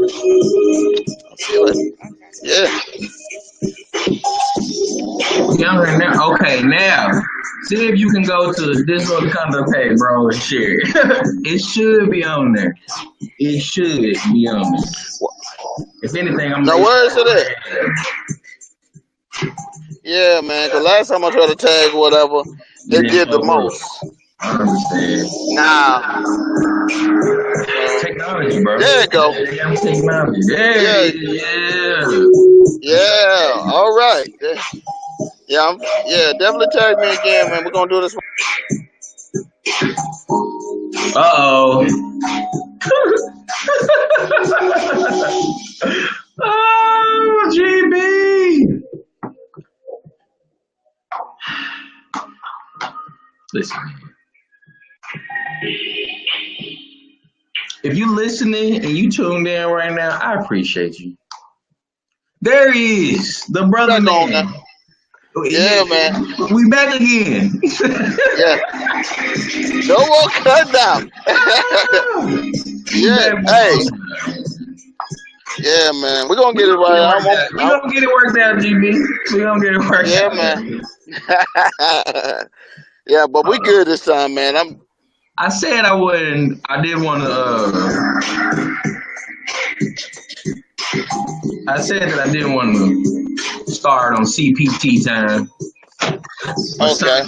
I feel it. Yeah. Younger now. Okay, now see if you can go to this other conduct page, bro, and share it. It should be on there. It should be on there. If anything, I'm Now making where is it at? sure. Yeah, man. Cause last time I tried to tag whatever, It it didn't did the fuck up. most. I understand. Nah. So Technology, bro. there you go. Damn technology. There it Yeah. is. Yeah. All right. Yeah. Yeah. Definitely tag me again, man. We're gonna do this. Yeah. Uh oh. Oh, GB. Listen, if you listening and you tuned in right now, I appreciate you. There he is, the brother Back on man. now. Yeah, man. We back again. Yeah. No more cut down. Yeah. Hey. Yeah, man. We're gonna get it right. We gonna get it worked out, GB. We gonna get it worked Yeah, out. man. Yeah, but we good this time, man. I said I wouldn't. I did want to. I said that I didn't want to start on CPT time. Okay.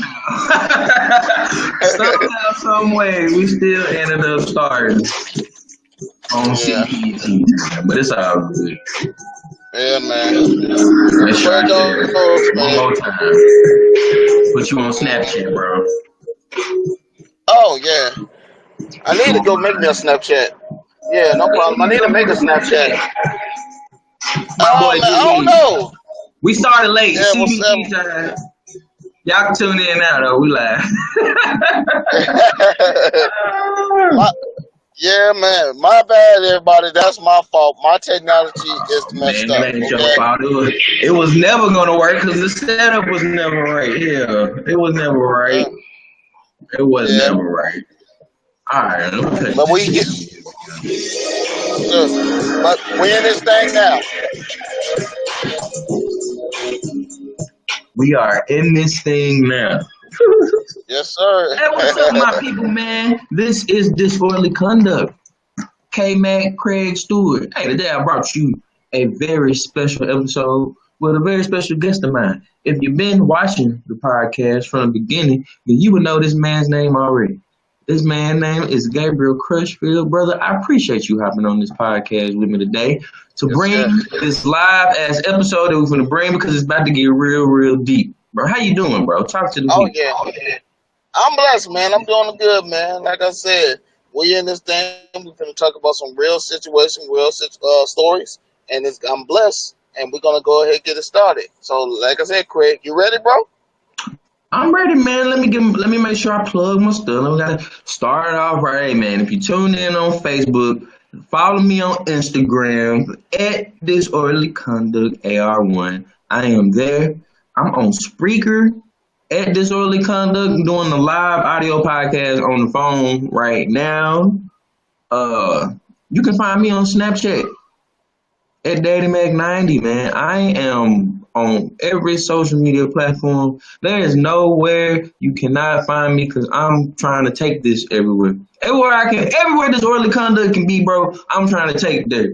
Somehow, some way, we still ended up starting on CPT time, but it's all good. Yeah, man. Make sure I share it one more time. Put you on Snapchat, bro. Oh yeah. I need to go make me a Snapchat. Yeah, no problem. I need to make a Snapchat. My boy, Man, I don't know. we started late. Yeah, what's CPT time. Y'all can tune in now, though. We live. Yeah, man. My bad, everybody. That's my fault. My technology is messed up. Man, it ain't your fault. It was never gonna work because the setup was never right. Yeah, it was never right. It was never right. All right, okay. But we get. But we in this thing now. We are in this thing now. Yes, sir. Hey, what's up, my people, man? This is Disorderly Conduct. K-Mac, Craig Stewart. Hey, today I brought you a very special episode with a very special guest of mine. If you've been watching the podcast from the beginning, then you would know this man's name already. This man's name is Gabriel Crutchfield. Brother, I appreciate you hopping on this podcast with me today to bring this live-ass episode that we're going to bring because it's about to get real, real deep. Bro, how you doing, bro? Talk to the people. Yeah. I'm blessed, man. I'm doing good, man. Like I said, we in this thing. We're going to talk about some real situations, stories. And I'm blessed. And we're going to go ahead and get it started. So, like I said, Craig, you ready, bro? I'm ready, man. Let me make sure I plug my stuff. We gotta start off right, man. If you tune in on Facebook, follow me on Instagram at Disorderly Conduct AR1. I am there. I'm on Spreaker at Disorderly Conduct. I'm doing the live audio podcast on the phone right now. You can find me on Snapchat at DaddyMac90, man. I am on every social media platform. There is nowhere you cannot find me because I'm trying to take this everywhere. Everywhere Disorderly Conduct can be, bro, I'm trying to take there.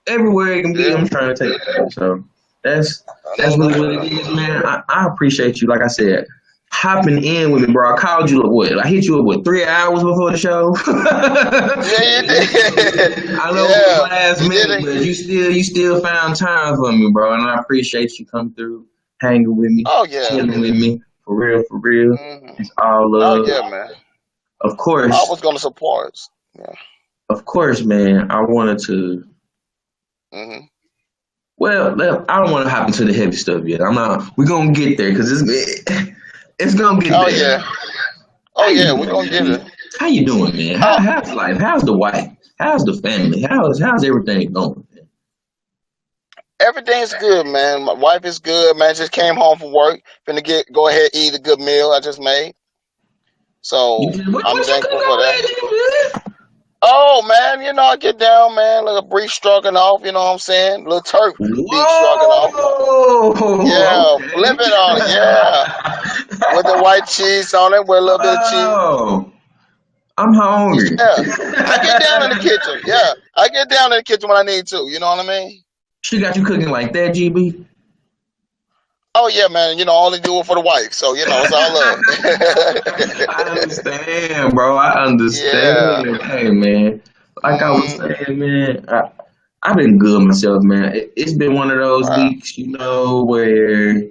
Everywhere it can be, I'm trying to take it there. So that's really what it is, man. I appreciate you, like I said, hopping in with me, bro. I called you I hit you up 3 hours before the show. Yeah, you did. I know it was last minute, but you still found time for me, bro. And I appreciate you coming through, hanging with me, chilling with me, for real. Mm-hmm. It's all love. Oh yeah, man. Of course. I was gonna support us. Yeah. Of course, man. I wanted to. Mm-hmm. Well, I don't want to hop into the heavy stuff yet. We're gonna get there because it's gonna get there. Oh yeah, we're gonna get it. How you doing, man? How's life? How's the wife? How's the family? How's everything going? Man? Everything's good, man. My wife is good, man. Just came home from work. Finna go ahead eat a good meal I just made. So I'm thankful for that. Oh man, I get down, man, like a brief stroking off. You know what I'm saying? Little Turk beef stroking off. Whoa! Yeah, Okay. flip it on it. Yeah, with the white cheese on it, with a little bit of cheese. Oh, I'm hungry. Yeah, I get down in the kitchen. Yeah, I get down in the kitchen when I need to. You know what I mean? She got you cooking like that, GB? Oh yeah, man. I only do it for the wife, so it's all love. I understand, bro. I Yeah. understand. Hey, man. Like I was Mm, saying, man, I've been good myself, man. It's been one of those wow. weeks, where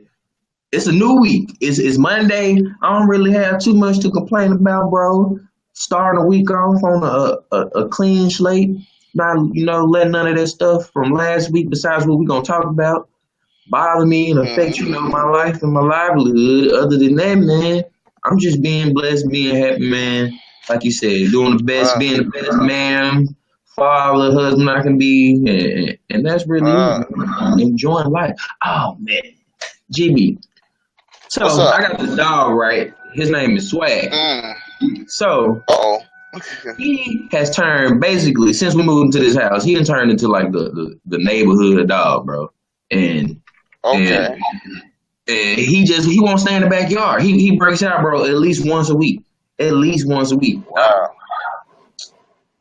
it's a new week. It's Monday. I don't really have too much to complain about, bro. Starting a week off on a clean slate. Not, letting none of that stuff from last week, besides what we're going to talk about, bother me and affect, Hmm. my life and my livelihood. Other than that, man, I'm just being blessed, being happy, man. Like you said, doing the best, Wow. being the best man, father, husband I can be, and that's really Wow. it, man. Enjoying life. Oh man, GB. What's So I up? got this dog, right? His name is Swag. Mm. So Uh-oh. he has turned basically since we moved into this house. He done turned into like the neighborhood dog, bro. And and Okay. and he won't stay in the backyard. He breaks out, bro, at least once a week. At least once a week. Wow.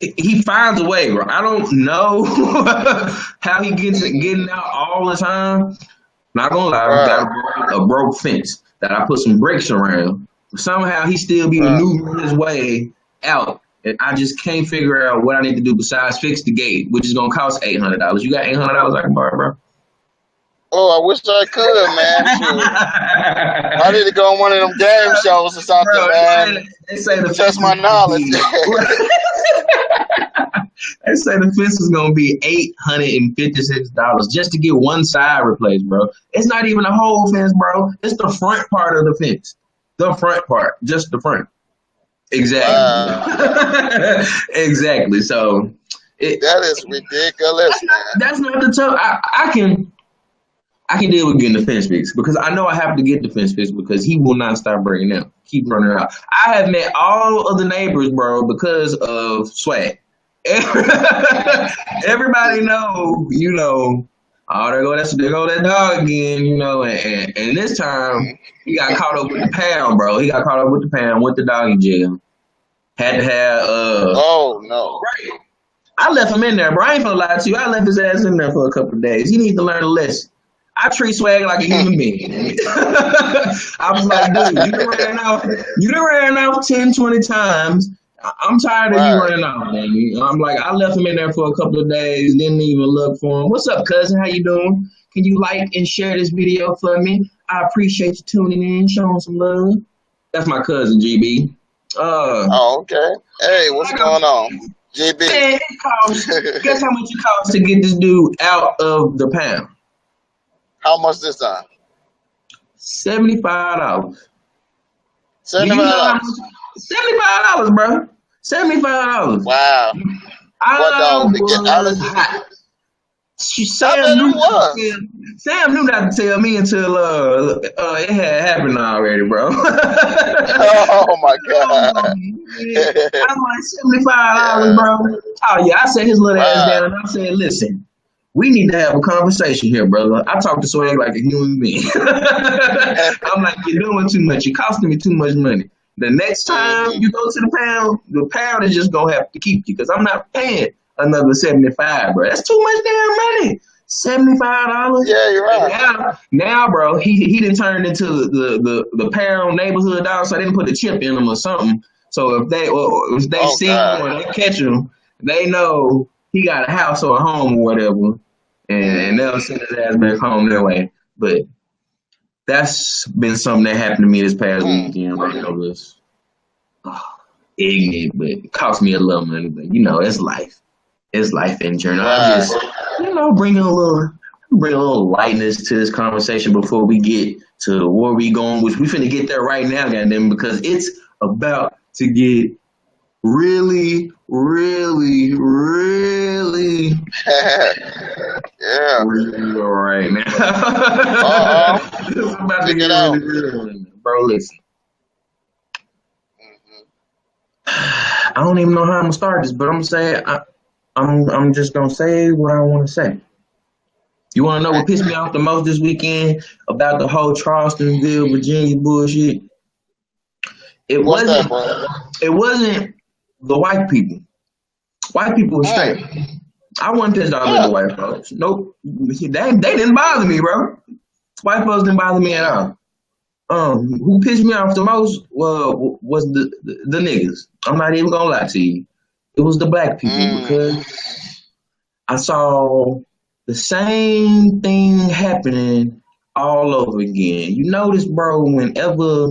He finds a way, bro. I don't know how he gets it getting out all the time. Not gonna lie, we got Wow. a broke fence that I put some brakes around. Somehow he still be Wow. maneuvering his way out, and I just can't figure out what I need to do besides fix the gate, which is gonna cost $800. You got $800 I can borrow, bro? Oh, I wish I could, man. Shoot. I need to go on one of them game shows or something, Bro, man. they say the Test fence is my gonna knowledge. be they say the fence is gonna be $856 just to get one side replaced, bro. It's not even a whole fence, bro. It's the front part of the fence. The front part, just the front. Exactly. Wow. Exactly. So it That is ridiculous, man. that's not the tough. I can deal with getting the fence fixed because I know I have to get the fence fixed because he will not stop breaking out. Keep running out. I have met all of the neighbors, bro, because of Swag. Everybody know, oh, there go that dog again, and this time he got caught up with the pound, bro. He got caught up with the pound, went to doggy jail. Had to have Oh no. right. I left him in there, bro. I ain't gonna lie to you. I left his ass in there for a couple of days. He need to learn a lesson. I treat Swag like a human being. I was like, dude, you done ran off 10, 20 times. I'm tired of you Right. running off, man. I'm like, I left him in there for a couple of days, didn't even look for him. What's up, cousin? How you doing? Can you like and share this video for me? I appreciate you tuning in, showing some love. That's my cousin, GB. Oh, okay. Hey, what's Like I going on? GB. said, it costs, guess how much it costs to get this dude out of the pound? How much this time? $75. Do you know how much? $75. $75, bro. $75. Wow. What I dog to get out of was here? hot. I bet it was. Sam knew not to tell me until it had happened already, bro. Oh my Oh, God. man. I'm like $75, Yeah. bro. Oh yeah, I sat his little ass Wow. down and I said, listen, we need to have a conversation here, brother. I talk to Swag like a human being. I'm like, you're doing too much. You're costing me too much money. The next time Hmm. you go to the pound is just gonna have to keep you because I'm not paying another 75, bro. That's too much damn money. $75. Yeah, you're And right. now, bro, he didn't turn into the pound neighborhood dog, so I didn't put a chip in him or something. So if they Oh see him God. or they catch him, they know he got a house or a home or whatever, and they'll Hmm. send his ass back home that way. But that's been something that happened to me this past Hmm. weekend. Right? It was ignorant, but it cost me a little money. But it's life. It's life in general. I Right. just bring a little lightness to this conversation before we get to where we going, which we finna get there right now, goddamn, because it's about to get really, really, really, Yeah. real right now. Uh-oh. It's about to Check get it really out. real right now. Bro, listen. Hmm. I don't even know how I'm gonna start this, but I'm gonna say I'm just gonna say what I want to say. You want to know what Okay. pissed me off the most this weekend about the whole Charlestonville, Virginia bullshit? It What's that, wasn't. bro? It wasn't the white people. White people were straight. Mm. I wasn't pissed off at the Yeah. white folks. Nope. They didn't bother me, bro. White folks didn't bother me at Mm. all. Who pissed me off the most was the niggas. I'm not even gonna lie to you. It was the black people Mm. because I saw the same thing happening all over again. You notice, bro, whenever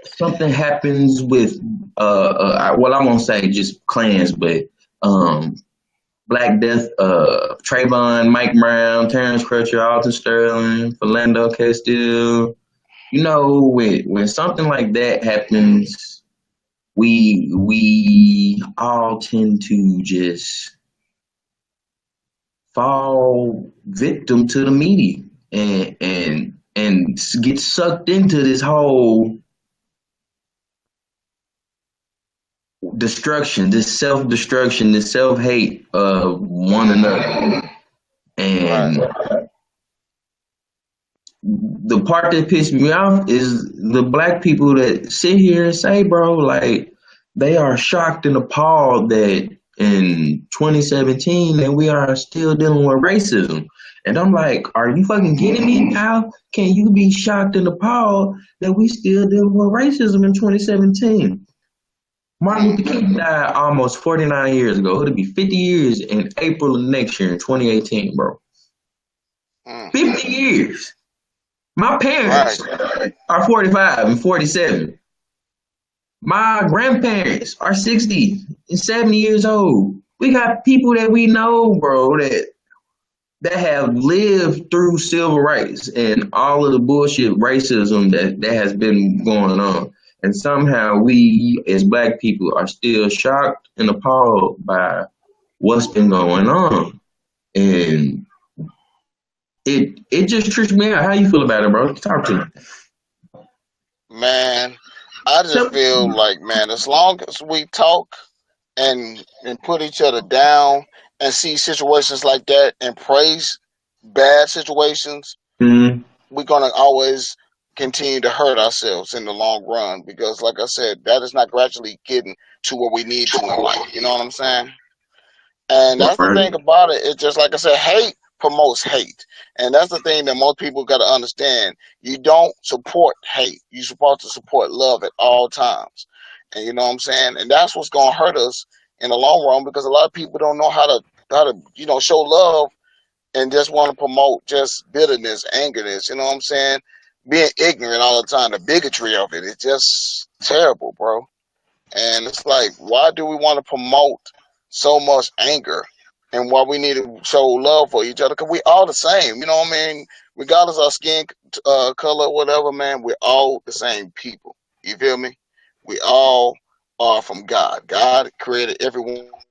something happens with well, I won't say just clans, but um Black Death, Trayvon, Mike Brown, Terrence Crutcher, Alton Sterling, Philando Castile. You know, when something like that happens, we all tend to just fall victim to the media and get sucked into this whole destruction, this self destruction, this self hate of one Mm. another. Right. And the part that pissed me off is the black people that sit here and say, bro, like they are shocked and appalled that in 2017 that we are still dealing with racism. And I'm like, are you fucking kidding me? How can you be shocked and appalled that we still dealing with racism in 2017? Martin Luther Mm. King died almost 49 years ago. It'll be 50 years in April of next year in 2018, bro. Mm. 50 years. My Right. parents are 45 and 47. My grandparents are 60 and 70 years old. We got people that we know, bro, that have lived through civil rights and all of the bullshit racism that has been going on. And somehow we as black people are still shocked and appalled by what's been going on. And it just trips me out. How you feel about it, bro? Talk to me. Man, I just So, feel like, man, as long as we talk and put each other down and see situations like that and praise bad situations, mm, we're gonna always continue to hurt ourselves in the long run because, like I said, that is not gradually getting to where we need to in life. You know what I'm saying? And that's the thing right. about it. It's just like I said, hate promotes hate. And that's the thing that most people got to understand. You don't support hate. You're supposed to support love at all times. And you know what I'm saying? And that's what's going to hurt us in the long run because a lot of people don't know how to show love and just want to promote just bitterness, angerness, you know what I'm saying? Being ignorant all the time, the bigotry of it. It's just terrible, bro. And it's like, why do we want to promote so much anger? And why we need to show love for each other? Because we all the same. You know what I mean? Regardless of our skin color, whatever, man, we're all the same people. You feel me? We all are from God. God created every one of us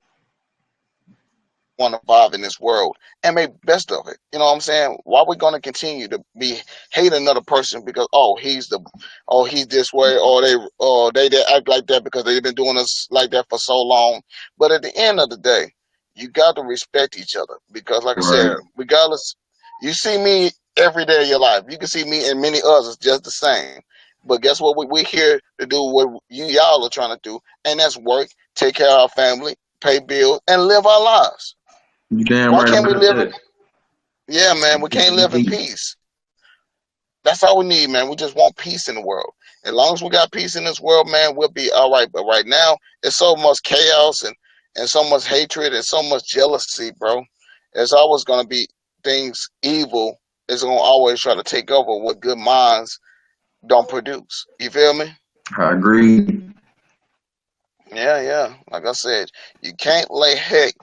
want to survive in this world and make best of it. You know what I'm saying? Why we gonna continue to be hate another person because he's this way or they act like that because they've been doing us like that for so long. But at the end of the day, you got to respect each other because like I said, Right. regardless, you see me every day of your life. You can see me and many others just the same. But guess what? We're here to do what y'all are trying to do, and that's work, take care of our family, pay bills, and live our lives. You damn Why right can't we about live in? that. Yeah, man, we can't live in peace. That's all we need, man. We just want peace in the world. As long as we got peace in this world, man, we'll be all right. But right now, it's so much chaos and so much hatred and so much jealousy, bro. There's always gonna be things evil is gonna always try to take over what good minds don't produce. You feel me? I agree. Yeah, yeah. Like I said, you can't let hate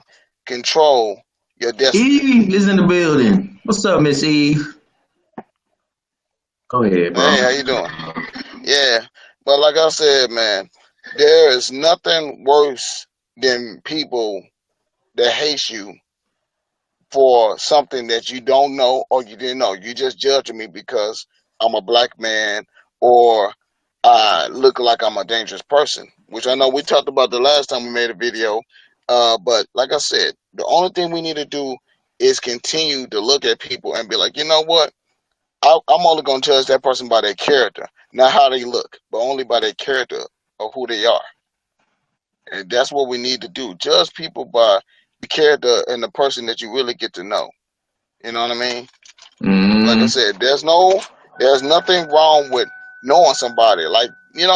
control your destiny. Eve is in the building. What's up, Miss Eve? Go ahead, bro. Hey, how you doing? Yeah, but like I said, man, there is nothing worse than people that hate you for something that you don't know or you didn't know. You just judging me because I'm a black man or I look like I'm a dangerous person. which I know we talked about the last time we made a video. But like I said, the only thing we need to do is continue to look at people and be like, you know what? I'm only going to judge that person by their character, not how they look, but only by their character of who they are. And that's what we need to do. Judge people by the character and the person that you really get to know. You know what I mean? Like I Mm-hmm. said, there's nothing wrong with knowing somebody. Like,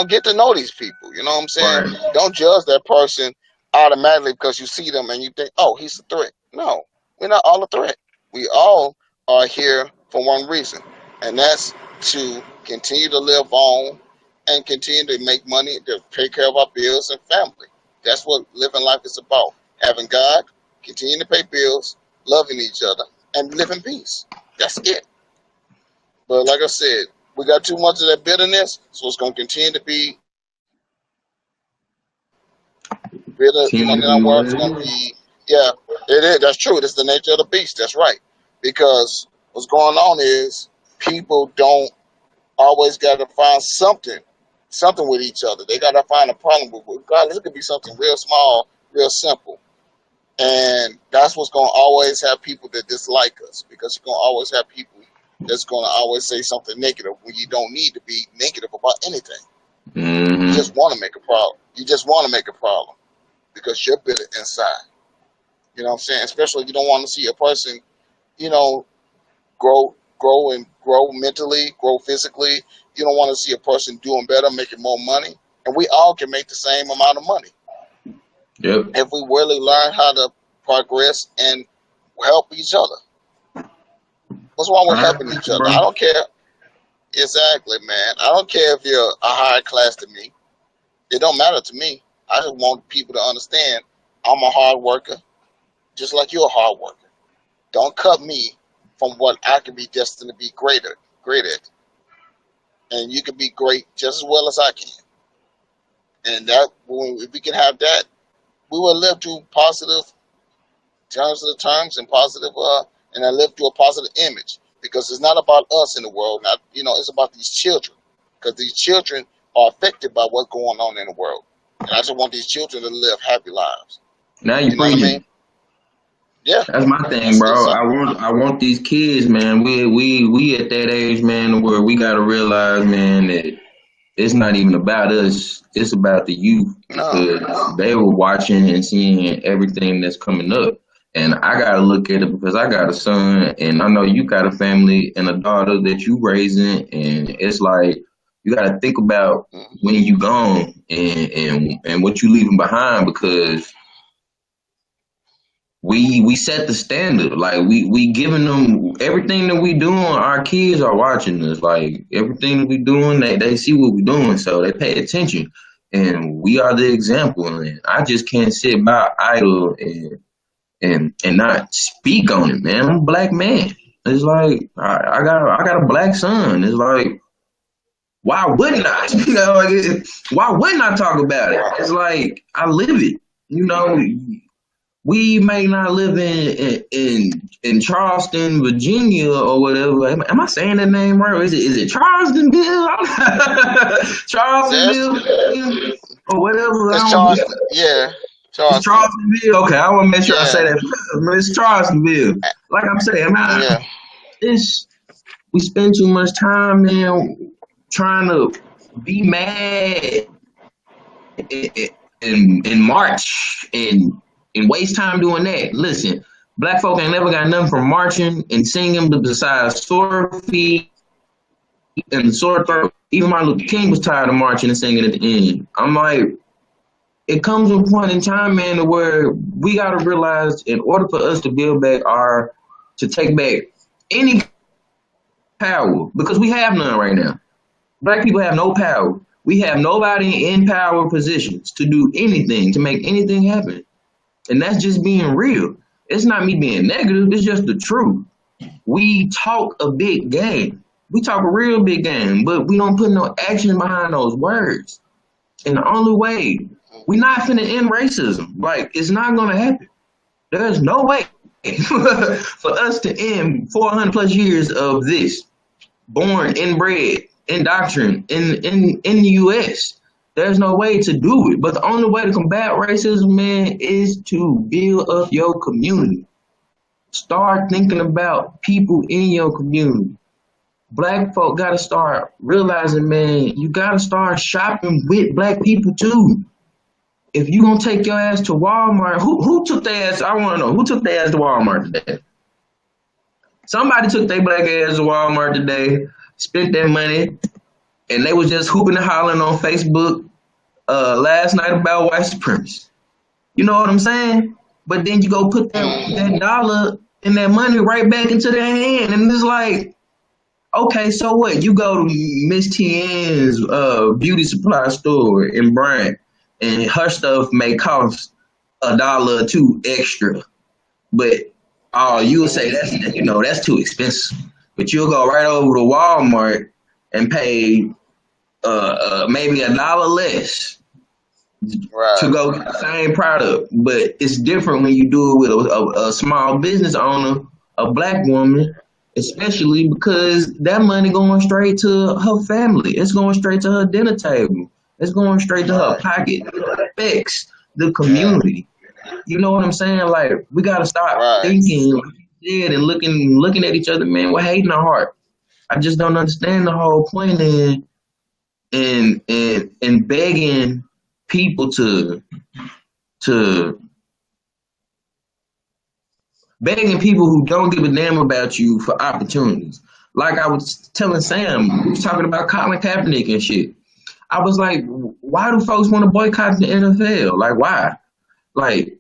get to know these people. You know what I'm saying? Right. Don't judge that person automatically because you see them and you think, oh, he's a threat. No, we're not all a threat. We all are here for one reason, and that's to continue to live on and continue to make money to take care of our bills and family. That's what living life is about. Having God, continuing to pay bills, loving each other, and live in peace. That's it. But like I said, we got too much of that bitterness, so it's going to continue to be bitter. Continue In to our be world, what it's it going to is. be, yeah, it is. That's true. It's the nature of the beast. That's right. Because what's going on is people don't always got to find something with each other. They got to find a problem with God. This could be something real small, real simple. And that's what's going to always have people that dislike us, because you're going to always have people that's going to always say something negative when you don't need to be negative about anything. You Mm-hmm. just want to make a problem. You just want to make a problem because you're bitter inside. You know what I'm saying? Especially if you don't want to see a person, you know, grow mentally, grow physically. You don't want to see a person doing better, making more money. And we all can make the same amount of money Yep. if we really learn how to progress and help each other. What's wrong with I helping agree, each other? I bro. don't care. Exactly, man. I don't care if you're a higher class than me. It don't matter to me. I just want people to understand I'm a hard worker, just like you're a hard worker. Don't cut me from what I can be destined to be great at. And you can be great just as well as I can. And if we can have that, we will live to positive terms and positive, and I live to a positive image, because it's not about us in the world. Not, it's about these children, because these children are affected by what's going on in the world, and I just want these children to live happy lives. Now you You know what I preaching. mean? Yeah, That's my thing, that's bro. it's I want these kids, man. We at that age, man, where we gotta realize, man, that it's not even about us. It's about the youth, no, because they were watching and seeing everything that's coming up. And I gotta look at it because I got a son, and I know you got a family and a daughter that you raising, and it's like you gotta think about when you gone and what you leaving behind, because we set the standard. Like we giving them everything that we doing. Our kids are watching us. Like everything that we doing, they see what we doing, so they pay attention. And we are the example. And I just can't sit by idle and not speak on it, man. I'm a black man. It's like I got a black son. It's like, why wouldn't I? Why wouldn't I talk about it? It's like I live it. You know, we may not live in Charleston, Virginia, or whatever. Am I saying that name right? Or is it Charlestonville? that's Charlestonville, or whatever. it's I don't. Charleston. Yeah, It's Charleston. Charlestonville. Okay, I want to make sure I say Yeah, that. But it's Charlestonville. Like I'm saying, man, yeah. it's we spend too much time, man, trying to be mad in March and waste time doing that. Listen, black folk ain't never got nothing from marching and singing besides sore feet and sore throat. Even Martin Luther King was tired of marching and singing at the end. I'm like, it comes to a point in time, man, to where we gotta realize, in order for us to build back to take back any power, because we have none right now. Black people have no power. We have nobody in power positions to do anything, to make anything happen. And that's just being real. It's not me being negative, it's just the truth. We talk a big game. We talk a real big game, but we don't put no action behind those words. And the only way, we're not finna end racism. Like, it's not gonna happen. There's no way for us to end 400 plus years of this, born, inbred, indoctrined in the US. There's no way to do it. But the only way to combat racism, man, is to build up your community. Start thinking about people in your community. Black folk gotta start realizing, man, you gotta start shopping with black people too. If you gonna take your ass to Walmart, who took their ass? I wanna know who took their ass to Walmart today. Somebody took their black ass to Walmart today, spent their money, and they was just hooping and hollering on Facebook last night about white supremacy. You know what I'm saying? But then you go put that dollar and that money right back into their hand, and it's like, okay, so what? You go to Miss Tien's beauty supply store in Bryant, and her stuff may cost $1 or $2 extra, but you'll say that's too expensive. But you'll go right over to Walmart and pay maybe $1 less to go get the same product. But it's different when you do it with a small business owner, a black woman, especially because that money going straight to her family. It's going straight to her dinner table. It's going straight to her pocket. It affects the community. You know what I'm saying? Like, we gotta start thinking, like you said, and looking at each other, man, with hate in our heart. I just don't understand the whole point in begging people begging people who don't give a damn about you for opportunities. Like I was telling Sam, we was talking about Colin Kaepernick and shit. I was like, why do folks want to boycott the NFL? Like, why? Like,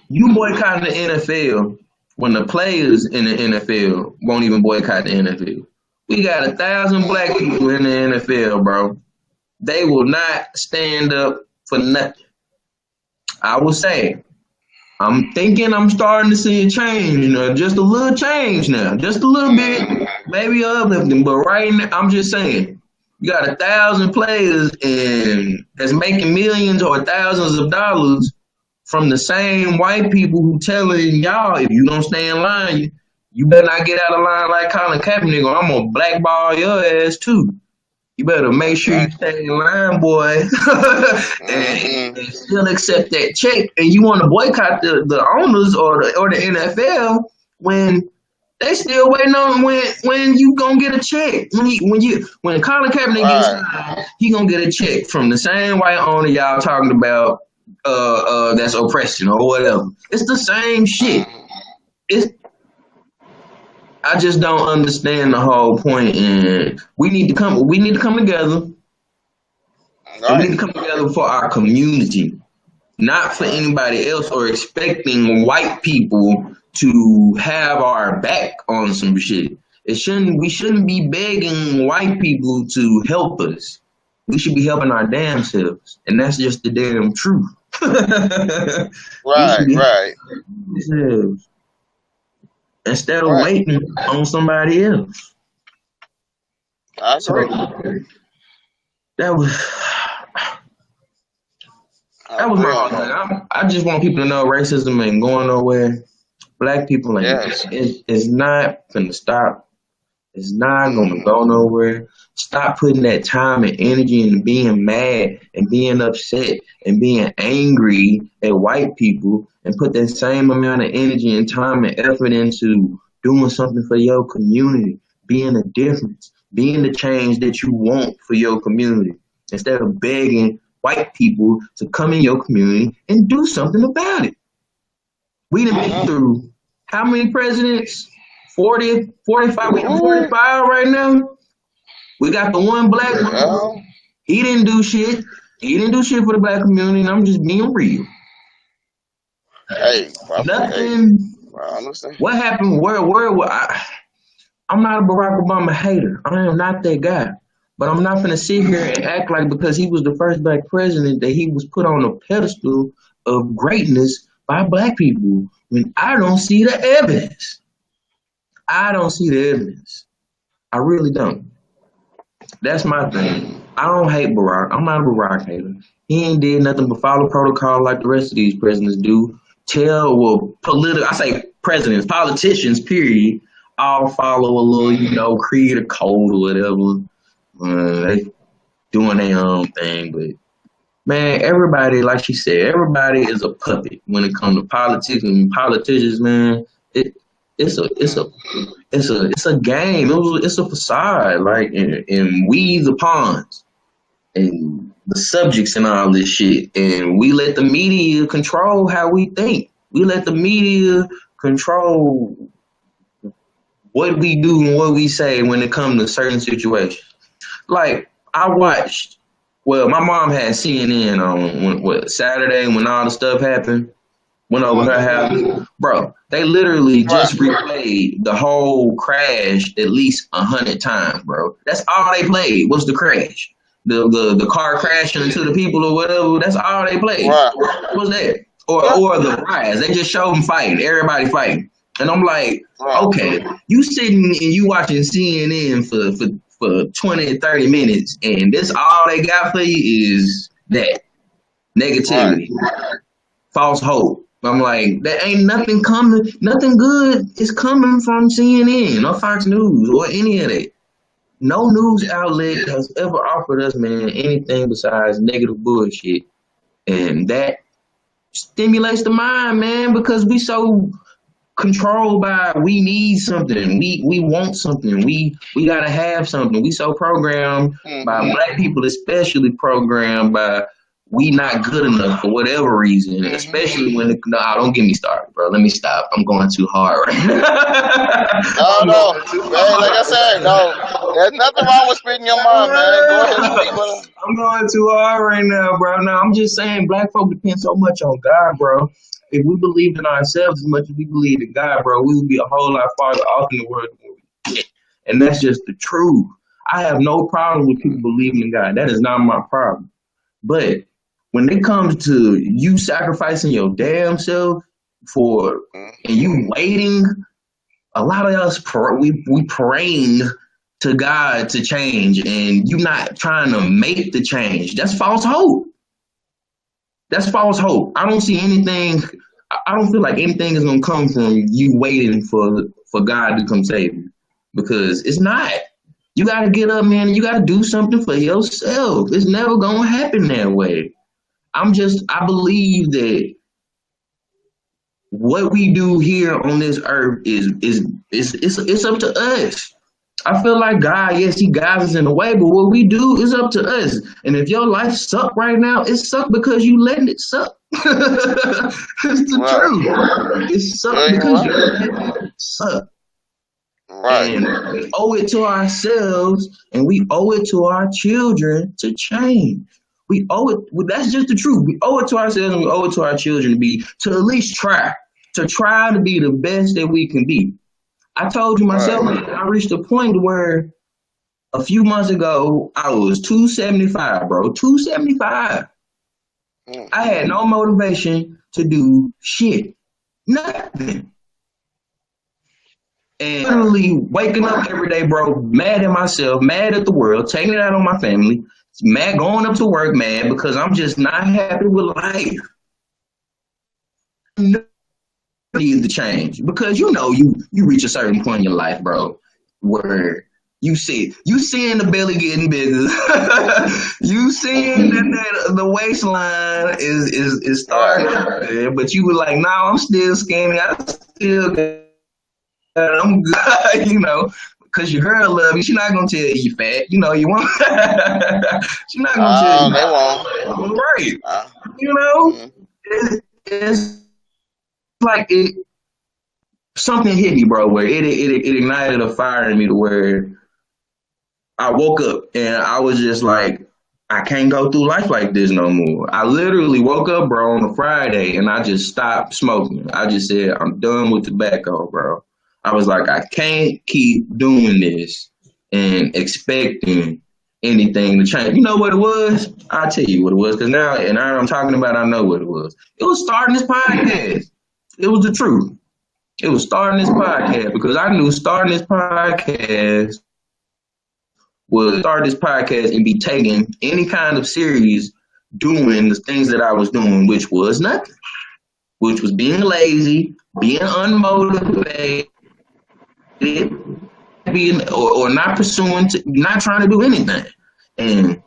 you boycott the NFL when the players in the NFL won't even boycott the NFL. We got 1,000 black people in the NFL, bro. They will not stand up for nothing. I will say, I'm thinking I'm starting to see a change, just a little change now, just a little bit, maybe uplifting. But right now, I'm just saying, you got 1,000 players and that's making millions or thousands of dollars from the same white people who telling y'all, if you don't stay in line, you better not get out of line like Colin Kaepernick, or I'm gonna blackball your ass too. You better make sure you stay in line, boy, and still accept that check. And you want to boycott the owners or the NFL when they still waiting on when you gonna get a check. When Colin Kaepernick gets signed, he gonna get a check from the same white owner y'all talking about. That's oppression or whatever. It's the same shit. I just don't understand the whole point, and we need to come together. Right. We need to come together for our community, not for anybody else or expecting white people to have our back on some shit. We shouldn't be begging white people to help us. We should be helping our damn selves, and that's just the damn truth. Right. Instead of waiting on somebody else. I agree. That was my thing. I just want people to know racism ain't going nowhere. Black people it's not gonna stop. It's not gonna go nowhere. Stop putting that time and energy into being mad and being upset and being angry at white people, and put that same amount of energy and time and effort into doing something for your community, being a difference, being the change that you want for your community, instead of begging white people to come in your community and do something about it. We done been through how many presidents? 40, 45, we 45 right now. We got the one black one. He didn't do shit. He didn't do shit for the black community, and I'm just being real. Hey, nothing. I understand. What happened? I'm not a Barack Obama hater. I am not that guy. But I'm not gonna sit here and act like because he was the first black president that he was put on a pedestal of greatness by black people when I don't see the evidence. I don't see the evidence. I really don't. That's my thing. I don't hate Barack. I'm not a Barack hater. He ain't did nothing but follow protocol like the rest of these presidents do. Politicians, period, all follow a little, creed or code or whatever. They doing their own thing. But man, everybody, like she said, everybody is a puppet when it comes to politics and politicians. Man, it it's a it's a it's a game. It's a facade, like, and we the pawns and the subjects and all this shit, and we let the media control how we think. We let the media control what we do and what we say when it comes to certain situations. Like I watched, well, my mom had CNN on Saturday when all the stuff happened. Went over her house, bro. They literally just replayed the whole crash at least 100 times, bro. That's all they played was the crash, the car crashing into the people or whatever. That's all they played. What was that? Or the riots. They just showed them fighting, everybody fighting. And I'm like, okay, you sitting and you watching CNN for 20, 30 minutes, and this all they got for you is that negativity, false hope. I'm like, there ain't nothing coming, nothing good is coming from CNN or Fox News or any of that. No news outlet has ever offered us, man, anything besides negative bullshit. And that stimulates the mind, man, because we so controlled by we need something, we want something, we gotta have something. We so programmed by black people, especially programmed by we not good enough for whatever reason, especially when don't get me started, bro. Let me stop. I'm going too hard right now. No. Man, like I said, no. There's nothing wrong with spitting your mind, man. Go ahead and speak, brother. I'm going too hard right now, bro. Now, I'm just saying black folk depend so much on God, bro. If we believed in ourselves as much as we believe in God, bro, we would be a whole lot farther off in the world than we get. And that's just the truth. I have no problem with people believing in God. That is not my problem. But when it comes to you sacrificing your damn self and you waiting, a lot of us we praying to God to change, and you not trying to make the change. That's false hope. That's false hope. I don't see anything. I don't feel like anything is gonna come from you waiting for God to come save you, because it's not. You gotta get up, man. And you gotta do something for yourself. It's never gonna happen that way. I believe that what we do here on this earth it's up to us. I feel like God, yes, he guides us in a way, but what we do is up to us. And if your life suck right now, it suck because you letting it suck. It's the truth. It suck because you letting it suck. Right. And we owe it to ourselves, and we owe it to our children to change. We owe it. Well, that's just the truth. We owe it to ourselves, and we owe it to our children to at least try to be the best that we can be. I told you myself, I reached a point where a few months ago I was 275, bro. 275. I had no motivation to do shit, nothing. And literally waking up every day, bro, mad at myself, mad at the world, taking it out on my family. Mad, going up to work, mad because I'm just not happy with life. Need to change, because you reach a certain point in your life, bro, where you seeing the belly getting bigger, you seeing that the waistline is starting, but you were like, no, I'm still skinny, I'm good, because your girl love you. She's not gonna tell you fat. You want. She's not gonna tell you. They won't. Right. It's like something hit me, bro. Where it ignited a fire in me to where I woke up and I was just like, I can't go through life like this no more. I literally woke up, bro, on a Friday, and I just stopped smoking. I just said, I'm done with tobacco, bro. I was like, I can't keep doing this and expecting anything to change. You know what it was? I'll tell you what it was, because now I'm talking about, I know what it was. It was starting this podcast. It was the truth. It was starting this podcast, because I knew starting this podcast would start this podcast and be taking any kind of serious doing the things that I was doing, which was nothing, which was being lazy, being unmotivated, being or not pursuing, not trying to do anything. And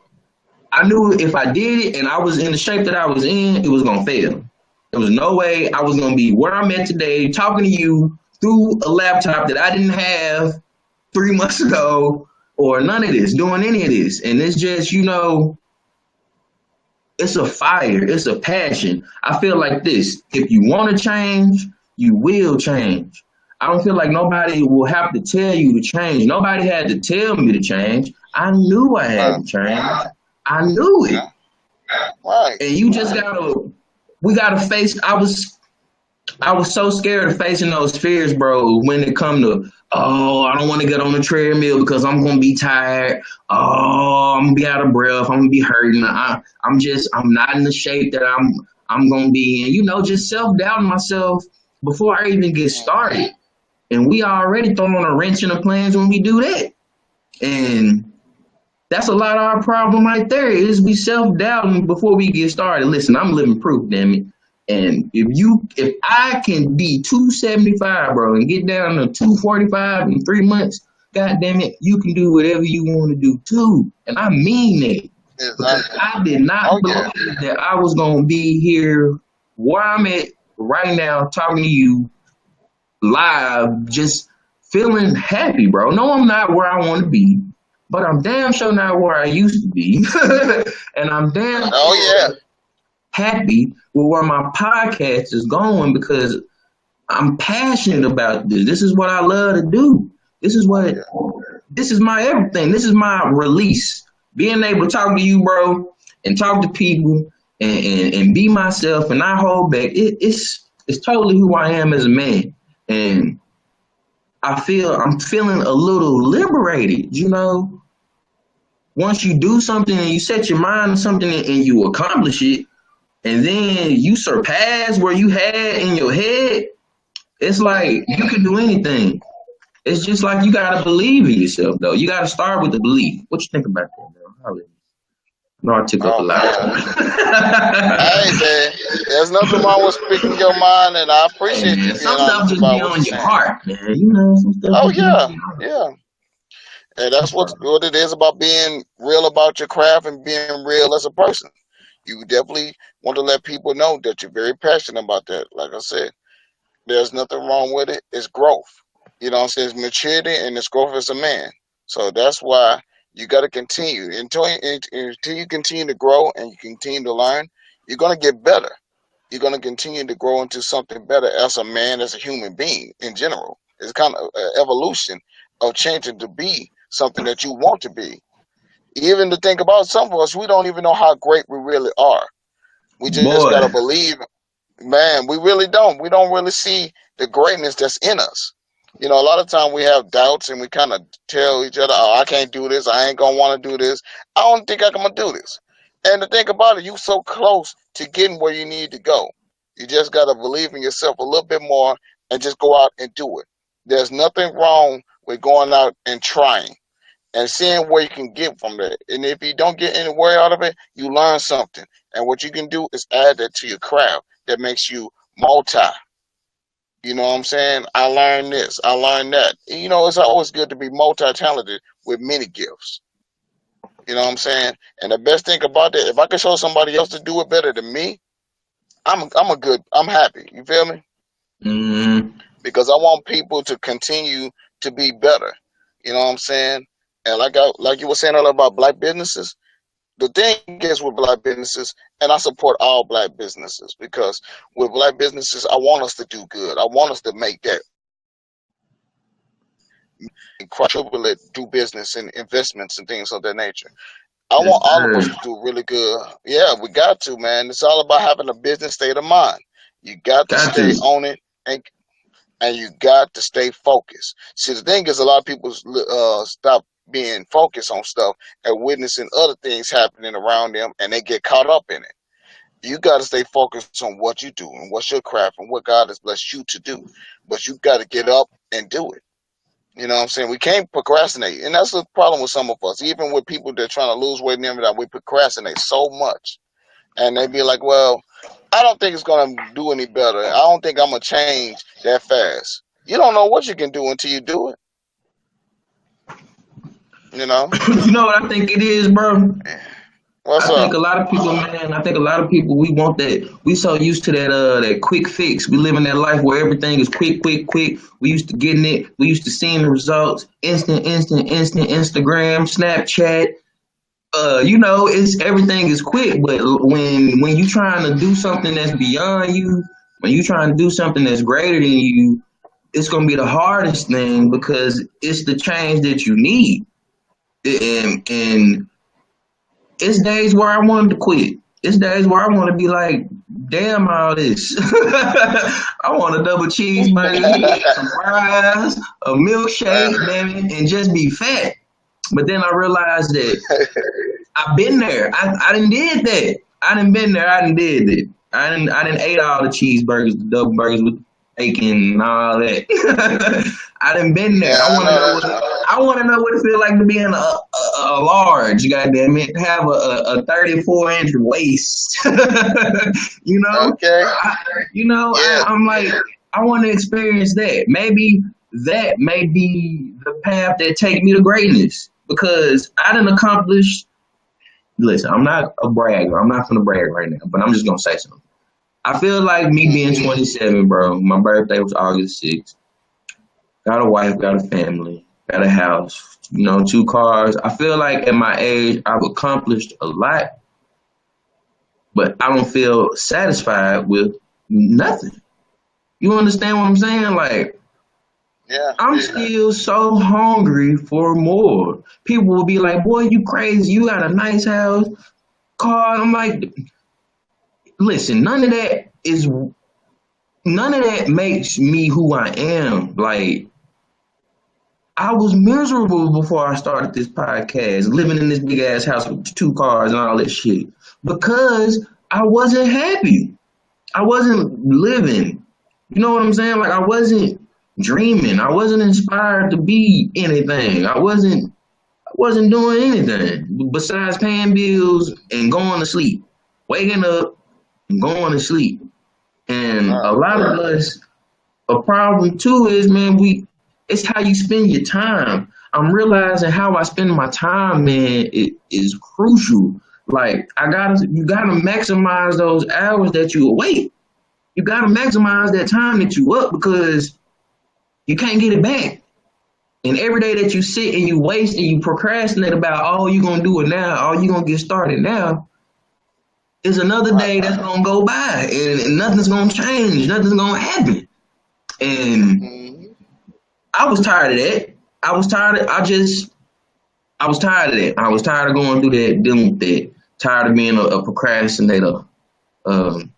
I knew if I did it and I was in the shape that I was in, it was gonna fail. There was no way I was gonna be where I'm at today, talking to you through a laptop that I didn't have 3 months ago, or none of this, doing any of this. And it's just, it's a fire, it's a passion. I feel like this: if you want to change, you will change. I don't feel like nobody will have to tell you to change. Nobody had to tell me to change. I knew I had Right. to change. I knew it. Yeah. Right. And you just gotta, we gotta face. I was so scared of facing those fears, bro, when it come to, oh, I don't want to get on the treadmill because I'm gonna be tired. Oh, I'm gonna be out of breath. I'm gonna be hurting. I'm not in the shape that I'm gonna be in. Just self doubting myself before I even get started. And we already throwing a wrench in the plans when we do that. And that's a lot of our problem right there is we self doubting before we get started. Listen, I'm living proof, damn it. And if I can be 275, bro, and get down to 245 in 3 months, god damn it, you can do whatever you want to do too. And I mean that. Because Exactly. I did not Oh yeah. believe that I was gonna be here where I'm at right now talking to you live, just feeling happy, bro. No, I'm not where I want to be, but I'm damn sure not where I used to be. And I'm damn Oh yeah. sure happy with where my podcast is going because I'm passionate about this. This is what I love to do. This is Oh what yeah. this is my everything. This is my release. Being able to talk to you, bro, and talk to people and be myself and not hold back. It's totally who I am as a man. And I'm feeling a little liberated. Once you do something and you set your mind on something and you accomplish it, and then you surpass where you had in your head, it's like you can do anything. It's just like you gotta believe in yourself, though. You gotta start with the belief. What you think about that, bro? No, I took up a Oh lot of man. Hey time. man, there's nothing wrong with speaking your mind, and I Hey, appreciate you man, being some stuff honest just about be what you're on your saying. heart, man. Some stuff Oh just be on yeah. your heart. Yeah. And that's That's right. what it is about being real about your craft and being real as a person. You definitely want to let people know that you're very passionate about that. Like I said, there's nothing wrong with it. It's growth. You know what I'm saying? It's maturity and it's growth as a man. So that's why you got to continue. Until you continue to grow and you continue to learn, you're going to get better. You're going to continue to grow into something better as a man, as a human being in general. It's kind of an evolution of changing to be something that you want to be. Even to think about some of us, we don't even know how great we really are. We just got to Boy, believe. Man, we really don't. We don't really see the greatness that's in us. A lot of time we have doubts and we kind of tell each other, "Oh, I can't do this. I ain't gonna want to do this. I don't think I'm gonna do this." And to think about it, you so close to getting where you need to go. You just gotta believe in yourself a little bit more and just go out and do it. There's nothing wrong with going out and trying and seeing where you can get from that. And if you don't get anywhere out of it, you learn something. And what you can do is add that to your craft that makes you multi. You know what I'm saying? I learned this, I learned that. It's always good to be multi talented with many gifts. You know what I'm saying? And the best thing about that, if I can show somebody else to do it better than me, I'm happy. You feel me? mm, Because I want people to continue to be better. You know what I'm saying? And like you were saying earlier about black businesses, the thing is with black businesses, and I support all black businesses because with black businesses, I want us to do good. I want us to make that quadruple it, do business and investments and things of that nature. I yes, want all of us sir. to do really good. Yeah, we got to, man. It's all about having a business state of mind. You got to Got stay to. on it and you got to stay focused. See, the thing is, a lot of people stop being focused on stuff and witnessing other things happening around them, and they get caught up in it. You got to stay focused on what you do and what's your craft and what God has blessed you to do. But you got to get up and do it. You know what I'm saying? We can't procrastinate, and that's the problem with some of us. Even with people that are trying to lose weight and everything, we procrastinate so much, and they be like, "Well, I don't think it's gonna do any better. I don't think I'm gonna change that fast." You don't know what you can do until you do it. You know? You know what I think it is, bro? What's I think up? a lot of people, man. I think a lot of people we want that. We so used to that quick fix. We live in that life where everything is quick, quick, quick. We used to getting it. We used to seeing the results. Instant, instant, instant. Instagram, Snapchat. It's everything is quick. But when you trying to do something that's beyond you, when you trying to do something that's greater than you, it's gonna be the hardest thing because it's the change that you need. And it's days where I wanted to quit. It's days where I want to be like, damn all this. I want a double cheeseburger, some fries, a Man, milkshake, damn it, and just be fat. But then I realized that I've been there. I didn't did that. I didn't been there. I didn't did it. I didn't ate all the cheeseburgers, the double burgers with bacon and all that. I didn't been there. yeah, I I want to know know that's what right. I want to know what it feel like to be in a large. Goddamn it, have a 34-inch waist. you know, Okay. I, Yeah. I'm like I want to experience that. Maybe that may be the path that take me to greatness because I done accomplished. Listen, I'm not a bragger. I'm not gonna brag right now, but I'm just gonna say something. I feel like me being Hmm. 27, bro. My birthday was August 6th. Got a wife, got a family, got a house, 2 cars. I feel like at my age, I've accomplished a lot, but I don't feel satisfied with nothing. You understand what I'm saying? Like, Yeah. I'm still so hungry for more. People will be like, boy, you crazy. You got a nice house, car. I'm like, listen, none of that makes me who I am. Like, I was miserable before I started this podcast, living in this big ass house with 2 cars and all that shit. Because I wasn't happy. I wasn't living. You know what I'm saying? Like I wasn't dreaming. I wasn't inspired to be anything. I wasn't doing anything besides paying bills and going to sleep. Waking up and going to sleep. And a Right. lot of us, a problem too is, man, it's how you spend your time. I'm realizing how I spend my time, man, it is crucial. Like you gotta maximize those hours that you awake. You gotta maximize that time that you up because you can't get it back. And every day that you sit and you waste and you procrastinate about all you gonna do it now, all you gonna get started now, is another Right. day that's gonna go by and nothing's gonna change, nothing's gonna happen. And Hmm. I was tired of that. I was tired of I was tired of that. I was tired of going through that, dealing with that. Tired of being a procrastinator, um,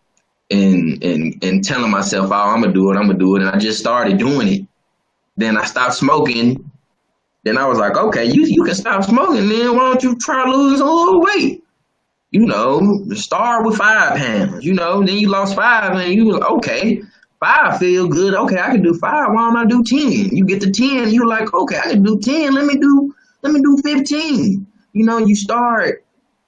and telling myself, "Oh, I'm gonna do it. I'm gonna do it." And I just started doing it. Then I stopped smoking. Then I was like, "Okay, you can stop smoking. Then why don't you try losing a little weight? Start with 5 pounds. Then you lost 5, and you was like, okay. 5 feel good. Okay, I can do 5. Why don't I do 10? You get to 10, you're like, okay, I can do 10. Let me do 15. You start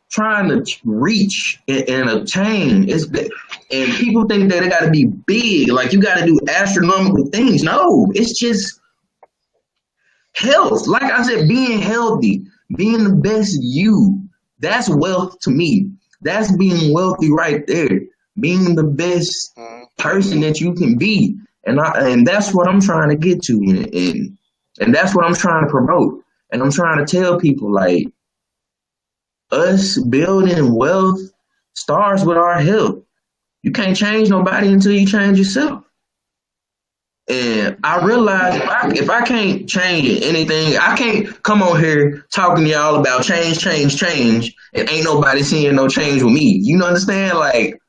trying to reach and attain. And people think that it got to be big, like you got to do astronomical things. No, it's just health. Like I said, being healthy, being the best you. That's wealth to me. That's being wealthy right there. Being the best person that you can be. And that's what I'm trying to get to. And that's what I'm trying to promote. And I'm trying to tell people like us building wealth starts with our health. You can't change nobody until you change yourself. And I realize if I can't change anything, I can't come on here talking to y'all about change, change, change, and ain't nobody seeing no change with me. You understand? Like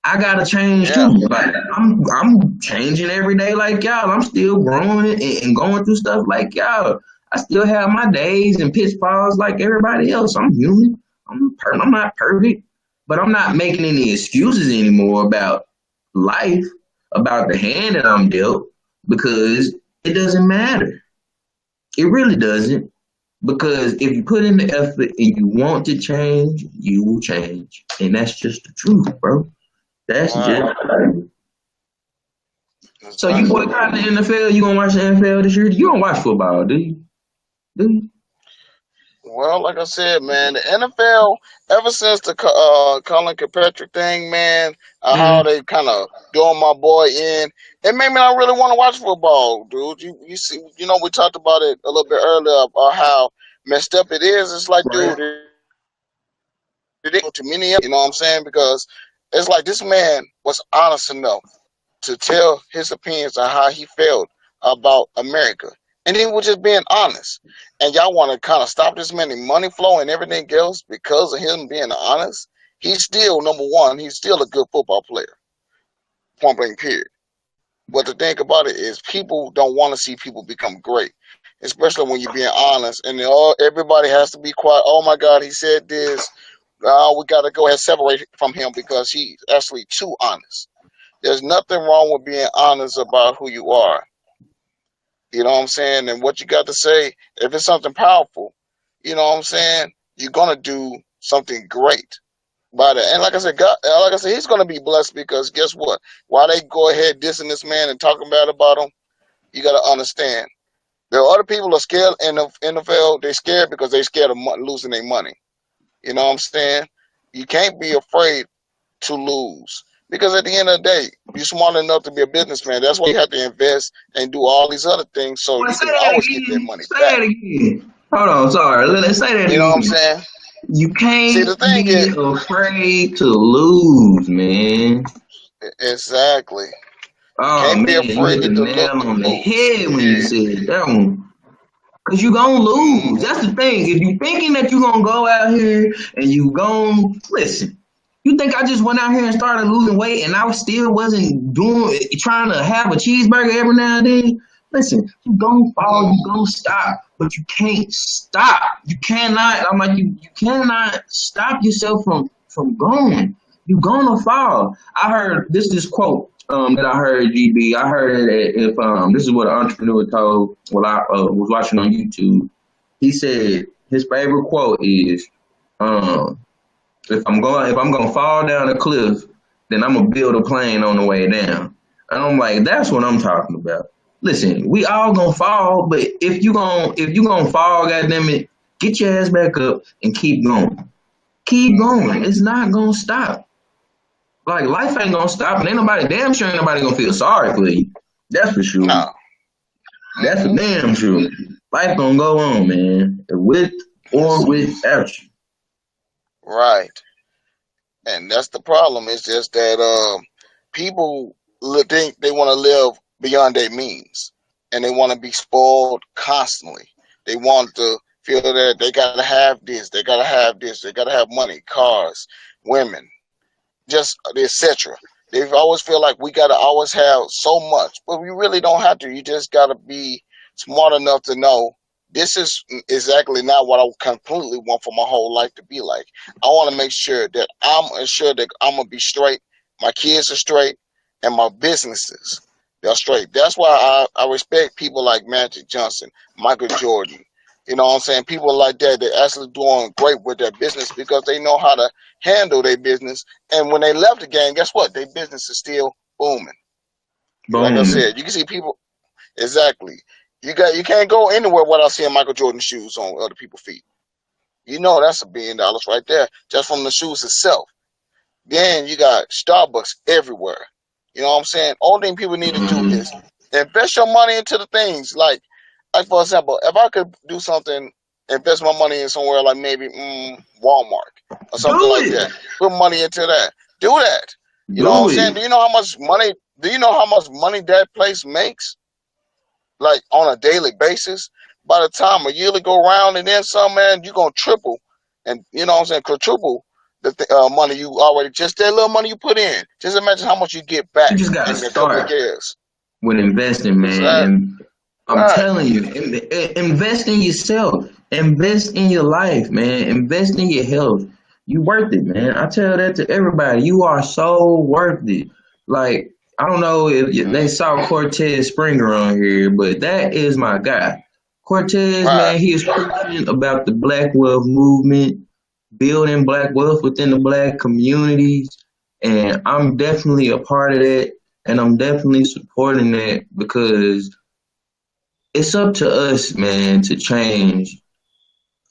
I gotta change too. Yeah. Like I'm changing every day like y'all. I'm still growing and going through stuff like y'all. I still have my days and pitfalls like everybody else. I'm human. I'm not perfect, but I'm not making any excuses anymore about life, about the hand that I'm dealt, because it doesn't matter. It really doesn't. Because if you put in the effort and you want to change, you will change. And that's just the truth, bro. That's just Right. That's so you right. boycotting the NFL, you gonna watch the NFL this year? You don't watch football, do you? Do you? Well, like I said, man, the NFL ever since the Colin Kaepernick thing, man, how Mm, they kind of doing my boy in, it made me not really want to watch football, dude. You see, we talked about it a little bit earlier about how messed up it is. It's like, right. dude, it is to many, you know what I'm saying? Because it's like this man was honest enough to tell his opinions on how he felt about America. And he was just being honest. And y'all want to kind of stop this man money flow and everything else because of him being honest. He's still number one. He's still a good football player. Point blank period. But the thing about it is, people don't want to see people become great, especially when you're being honest. And everybody has to be quiet. Oh my God, he said this. We got to go ahead and separate from him because he's actually too honest. There's nothing wrong with being honest about who you are. You know what I'm saying? And what you got to say, if it's something powerful, you know what I'm saying? You're gonna do something great by that. And like I said, God, like I said, he's gonna be blessed because guess what? While they go ahead dissing this man and talking bad about him, you gotta understand there are other people that are scared in the NFL. They're scared because they're scared of losing their money. You know what I'm saying? You can't be afraid to lose. Because at the end of the day, you're smart enough to be a businessman. That's why you have to invest and do all these other things so Well, you say can that always get that again. money Say back. that again. Hold on, sorry. Let's say that You know what I'm again. saying? You See, the can't thing be is, afraid to lose, man. exactly. You Oh can't be man, you afraid hit the to nail on the lose. head when you Yeah. said that one. Cause you gonna lose. Hmm. That's the thing. If you thinking that you gonna go out here and you gonna listen, you think I just went out here and started losing weight and I still wasn't doing trying to have a cheeseburger every now and then? Listen, you gonna fall, you Hmm. gonna stop, but you can't stop. You cannot. I'm like you cannot stop yourself from going. You gonna fall. I heard this quote that I heard GB. I heard it if this is what an entrepreneur told while I was watching on YouTube. He said his favorite quote is um if I'm gonna fall down a cliff, then I'm gonna build a plane on the way down. And I'm like, that's what I'm talking about. Listen, we all gonna fall, but if you gonna fall, goddamn it, get your ass back up and keep going. Keep going. Hmm. It's not gonna stop. Like life ain't gonna stop, and ain't nobody damn sure ain't nobody gonna feel sorry for you. That's for sure. No. That's for Hmm. damn sure. Life gonna go on, man, with or Yes. without you. Right. And that's the problem. It's just that people think they want to live beyond their means, and they want to be spoiled constantly. They want to feel that they gotta have this, they gotta have this, they gotta have money, cars, women, just etc. They always feel like we gotta always have so much, but we really don't have to. You just gotta be smart enough to know this is exactly not what I completely want for my whole life to be like. I want to make sure that I'm assured that I'm gonna be straight, my kids are straight, and my businesses they're straight. That's why I respect people like Magic Johnson, Michael Jordan. You know what I'm saying? People like that, they're actually doing great with their business because they know how to handle their business. And when they left the game, guess what? Their business is still booming. Like I Boom. said, you can see people exactly. You can't go anywhere without seeing Michael Jordan shoes on other people's feet. You know that's $1 billion right there just from the shoes itself. Then you got Starbucks everywhere. You know what I'm saying? Only thing people need to do Mm, is invest your money into the things like for example, if I could do something, invest my money in somewhere like maybe Walmart or do something like it. that. Put money into that. Do that. You know what Do I'm saying? it. Do you know how much money? Do you know how much money that place makes? Like on a daily basis. By the time a yearly go around and then some, man, you're gonna triple, and you know what I'm saying, quadruple the money you already just that little money you put in. Just imagine how much you get You back just gotta in a couple of start years. with investing, man. Exactly. And I'm Right. telling you, invest in yourself. Invest in your life, man. Invest in your health. You worth it, man. I tell that to everybody. You are so worth it. Like, I don't know if they Mm-hmm. saw Cortez Springer on here, but that is my guy. Cortez, Right. man, he is preaching about the Black Wealth movement, building Black wealth within the Black communities. And I'm definitely a part of that. And I'm definitely supporting that because it's up to us, man, to change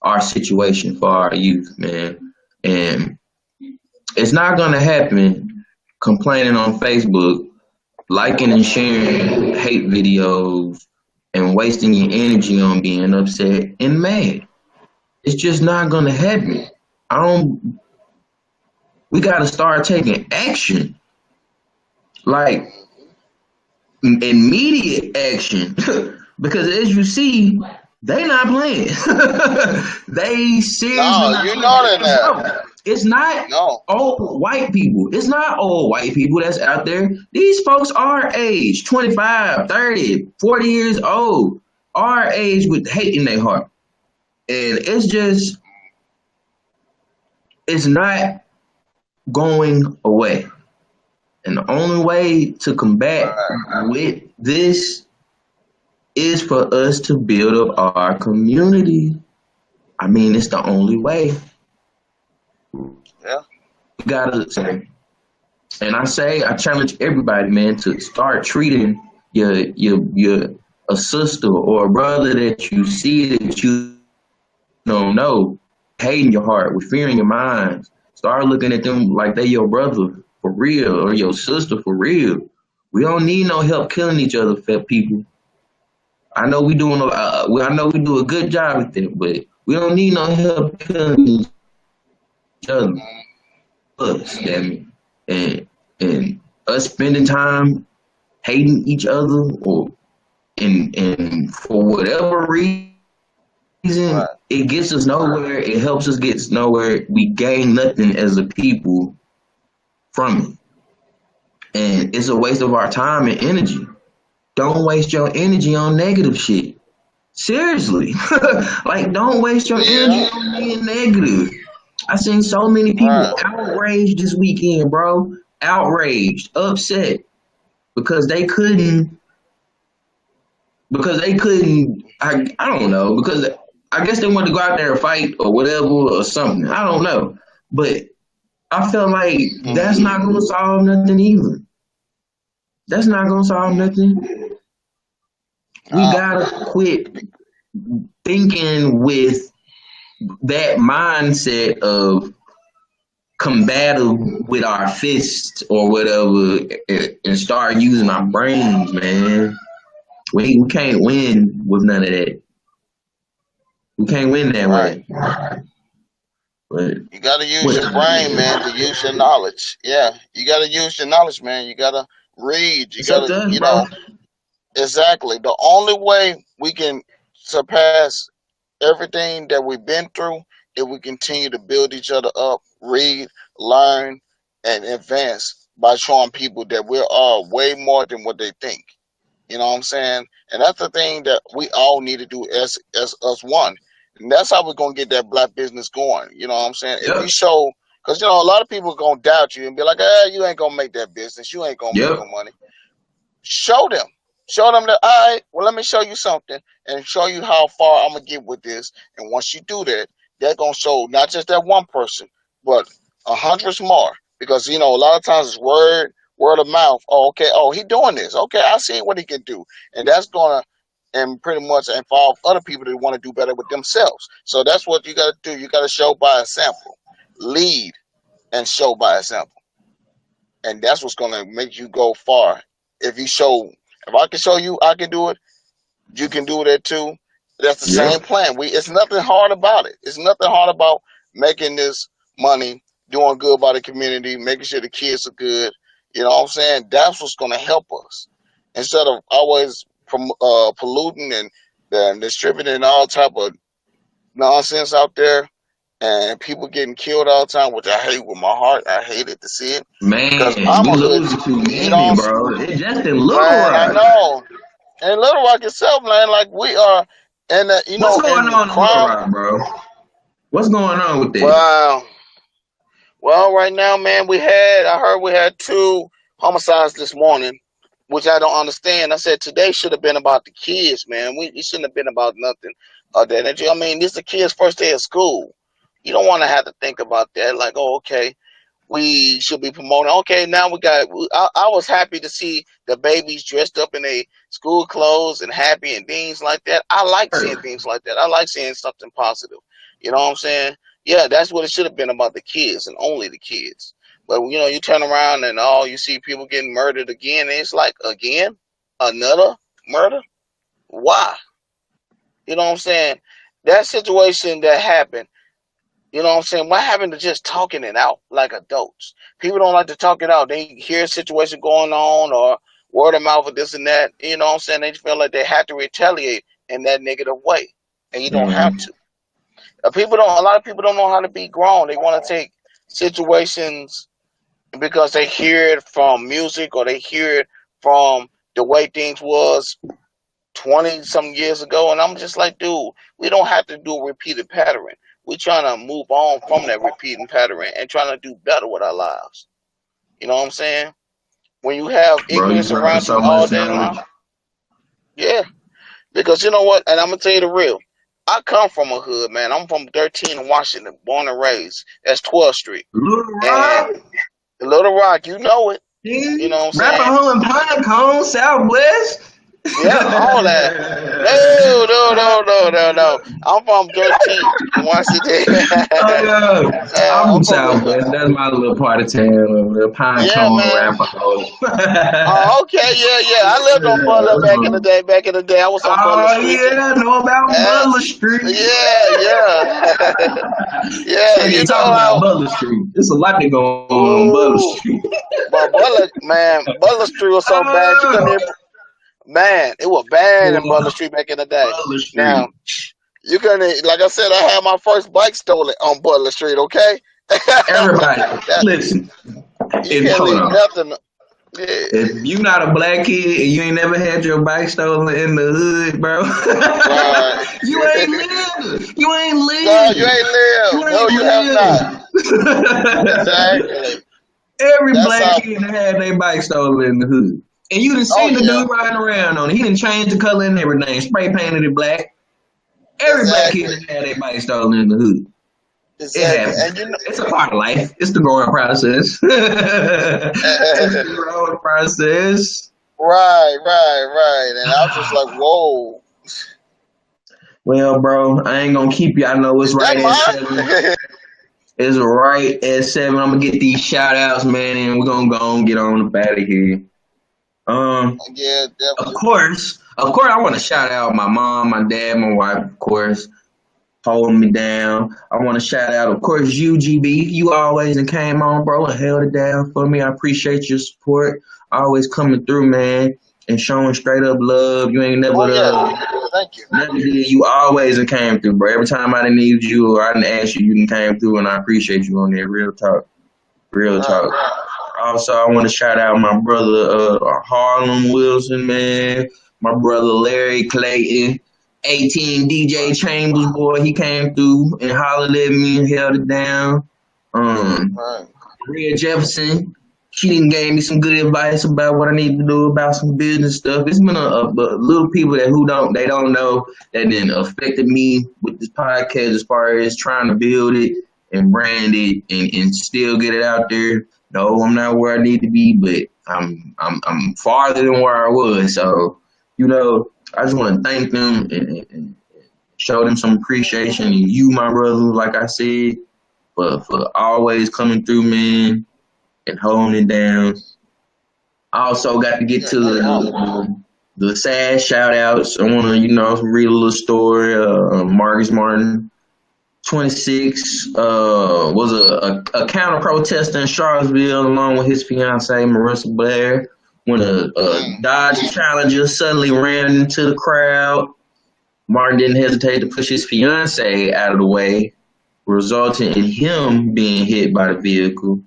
our situation for our youth, man. And it's not gonna happen complaining on Facebook, liking and sharing hate videos, and wasting your energy on being upset and mad. It's just not gonna happen. I don't. We gotta start taking action, like immediate action, because as you see, they not playing. They seriously No, not you know playing. that now. Bro, it's not No. old white people. It's not old white people that's out there. These folks are age 25, 30, 40 years old, our age with hate in their heart. And it's not going away. And the only way to combat Right. with this is for us to build up our community. I mean, it's the only way. Yeah. We gotta say, and I challenge everybody, man, to start treating your a sister or a brother that you see that you don't know, hate in your heart, with fear in your mind. Start looking at them like they your brother for real or your sister for real. We don't need no help killing each other, fat people. I know we doing. I know we do a good job with it, but we don't need no help killing each other. Us, damn it, and us spending time hating each other, or and for whatever reason, Right. it gets us nowhere. It helps us get nowhere. We gain nothing as a people from it, and it's a waste of our time and energy. Don't waste your energy on negative shit. Seriously. Like, don't waste your energy Yeah. on being negative. I seen so many people Right. outraged this weekend, bro. Outraged, upset because they couldn't I don't know, because I guess they wanted to go out there and fight or whatever or something. I don't know. But I felt like that's Hmm. not gonna solve nothing either. That's not gonna solve nothing. We No. gotta quit thinking with that mindset of combative with our fists or whatever, and start using our brains, man. We can't win with none of that. We can't win that Right. way. But You got to use what? your brain, man, to use your knowledge. Yeah. You got to use your knowledge, man. You got to read. You It's got up to, to us, bro. exactly. The only way we can surpass everything that we've been through if we continue to build each other up, read, learn, and advance by showing people that we are way more than what they think. You know what I'm saying? And that's the thing that we all need to do as us one. And that's how we're gonna get that black business going. You know what I'm saying? If you Yep. show, because a lot of people are gonna doubt you and be like, "Ah, you ain't gonna make that business. You ain't gonna make no Yep. money." Show them. Show them that, all right, well, let me show you something and show you how far I'm going to get with this. And once you do that, they're going to show not just that one person, but hundreds more. Because, a lot of times it's word of mouth. Oh, okay. Oh, he doing this. Okay, I see what he can do. And that's going to and pretty much involve other people that want to do better with themselves. So that's what you got to do. You got to show by example, lead and show by example, and that's what's gonna make you go far. If I can show you, I can do it. You can do that too. That's the same Yep. plan. It's nothing hard about it. It's nothing hard about making this money, doing good by the community, making sure the kids are good. You know what I'm saying? That's what's gonna help us instead of always polluting and distributing all type of nonsense out there and people getting killed all the time, which I hate with my heart. I hate it to see it because Man, I'm we a hood. losing too You many, know, bro. It just in Little man, I Rock. know. And Little Rock itself, man, like we are, and What's going and on in Little crime. Rock, bro? What's going on with that? Wow. Well, right now, man, I heard we had two homicides this morning, which I don't understand. I said today should have been about the kids, man. It shouldn't have been about nothing of that nature. I mean, this is the kids' first day of school. You don't want to have to think about that. Like, oh, okay, we should be promoting. Okay, now we got. I was happy to see the babies dressed up in a school clothes and happy and things like that. I like seeing things like that. I like seeing something positive. You know what I'm saying? Yeah, that's what it should have been about the kids and only the kids. But you turn around and all you see people getting murdered again, and it's like again, another murder. Why? You know what I'm saying? That situation that happened, you know what I'm saying? What happened to just talking it out like adults? People don't like to talk it out. They hear a situation going on or word of mouth or this and that. You know what I'm saying? They feel like they have to retaliate in that negative way. And you don't have Mm. to. A lot of people don't know how to be grown. They want to take situations because they hear it from music or they hear it from the way things was 20 some years ago. And I'm just like, dude, we don't have to do a repeated pattern. We're trying to move on from that repeating pattern and trying to do better with our lives. You know what I'm saying? When you have Bro, you ignorance dropping around you so all much day long, knowledge. yeah. Because you know what? And I'm going to tell you the real. I come from a hood, man. I'm from 13 in Washington, born and raised. That's 12th Street. Little And Rock, Little Rock, you know it. You yeah. know what I'm Rapper saying? Hole and Pinecone, Southwest. Yeah, all that. No, no, no, no, no, no. I'm from 13 in Washington. Oh yeah, I'm I'm from from the. Southwest. That's my little part of town over there. Yeah, Pinecone, man. Rapper Hole. Oh, okay, yeah, yeah. I lived on Yeah, Butler what's back in the wrong? day. Back in the day, I was on Butler Oh Street. yeah, I know about Uh, Butler Street. yeah, yeah, yeah. Can't You even talk know about how? Butler Street. There's a lot that go on Butler Ooh, Street. but Butler, man, Butler Street was so bad. You couldn't Oh, even. Man, it was bad in Butler yeah, Street back in the day. Butler Now, Street. you couldn't. Like I said, I had my first bike stolen on Butler Street. Okay. Everybody, That, listen. you If can't hold leave on, nothing. Yeah. if you not a black kid and you ain't never had your bike stolen in the hood, bro, Right. you ain't living. You ain't No, you living. ain't live. You No, ain't you have not. living. Exactly. Every That's black how. kid had their bike stolen in the hood. And you done Oh seen the yeah. dude riding around on it. He done changed the color and everything, spray painted it black. Every black kid Exactly. that had their bike stolen in the hood. It Exactly. happens. And you know. It's a part of life. It's the growing process. It's the growing process. Right, right, right. And I was just like, whoa, Well, bro, I ain't gonna keep you. I know it's is that right at 7. mine? It's right at 7. I'm gonna get these shout outs, man, and we're gonna go and get on up out of here. Um, Yeah, Of definitely. course, I want to shout out my mom, my dad, my wife, of course, holding me down. I want to shout out, of course, UGB. You always and came on, bro, and held it down for me. I appreciate your support. Always coming through, man, and showing straight up love. You ain't never Oh yeah. Thank you. never did. You always and came through, bro. Every time I didn't need you or I didn't ask you, you done came through, and I appreciate you on there. Real talk. Real Right, talk. right. Also, I want to shout out my brother Harlem Wilson, man. My brother Larry Clayton, 18 DJ Chambers, boy. He came through and hollered at me and held it down. Right. Maria Jefferson, she didn't gave me some good advice about what I need to do about some business stuff. It's been a little people that they don't know that then affected me with this podcast as far as trying to build it and brand it and still get it out there. No, I'm not where I need to be, but I'm farther than where I was. So, I just want to thank them and show them some appreciation. And you, my brother, like I said, for always coming through, man, and holding it down. I also got to get Yeah, to no problem. the sad shout outs. I want to, read a little story. Marcus Martin, 26, was a counter protester in Charlottesville along with his fiancee, Marissa Blair, when a Mm. Dodge Challenger suddenly ran into the crowd. Martin didn't hesitate to push his fiancee out of the way, resulting in him being hit by the vehicle.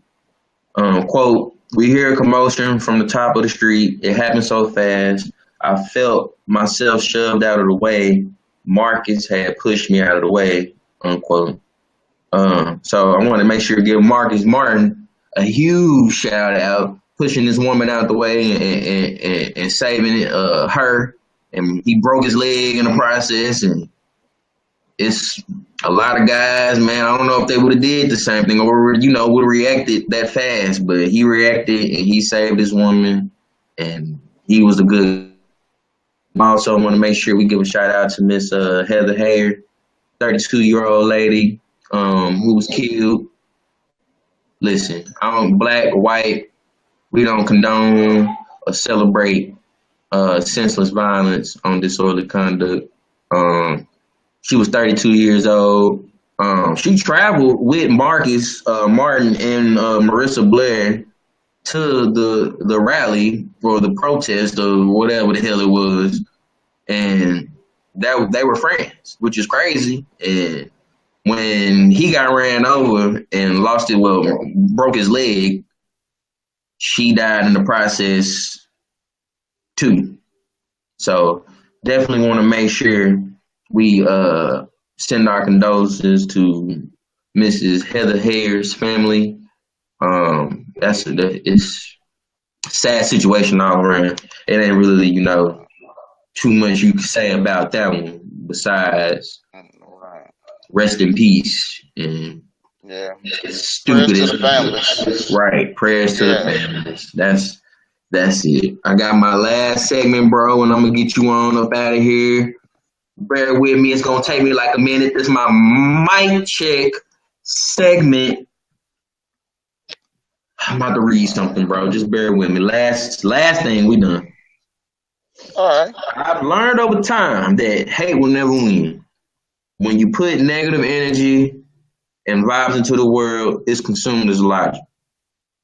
Quote, we hear a commotion from the top of the street. It happened so fast. I felt myself shoved out of the way. Marcus had pushed me out of the way, unquote. So I want to make sure to give Marcus Martin a huge shout out, pushing this woman out the way and saving her. And he broke his leg in the process, and it's a lot of guys, man. I don't know if they would have did the same thing or would have reacted that fast, but he reacted and he saved this woman, and he was a good. I also want to make sure we give a shout out to Miss Heather Hayer. 32-year-old lady who was killed. Listen, I'm black, white. We don't condone or celebrate senseless violence on disorderly conduct. Um, she was 32 years old. She traveled with Marcus Martin and Marissa Blair to the rally or the protest or whatever the hell it was, and that they were friends, which is crazy. And when he got ran over and lost it, well, broke his leg, she died in the process too. So definitely want to make sure we send our condolences to Mrs. Heather Hare's family. It's a sad situation all around. It ain't really, too much you can say about that one besides Right. rest in peace and Yeah. as Prayers stupid to as the families. right. Prayers to the Yeah. families. That's it. I got my last segment, bro, and I'm gonna get you on up out of here. Bear with me. It's gonna take me like a minute. This is my mic check segment. I'm about to read something, bro. Just bear with me. Last thing we done. All right. I've learned over time that hate will never win. When you put negative energy and vibes into the world, it's consumed as logic.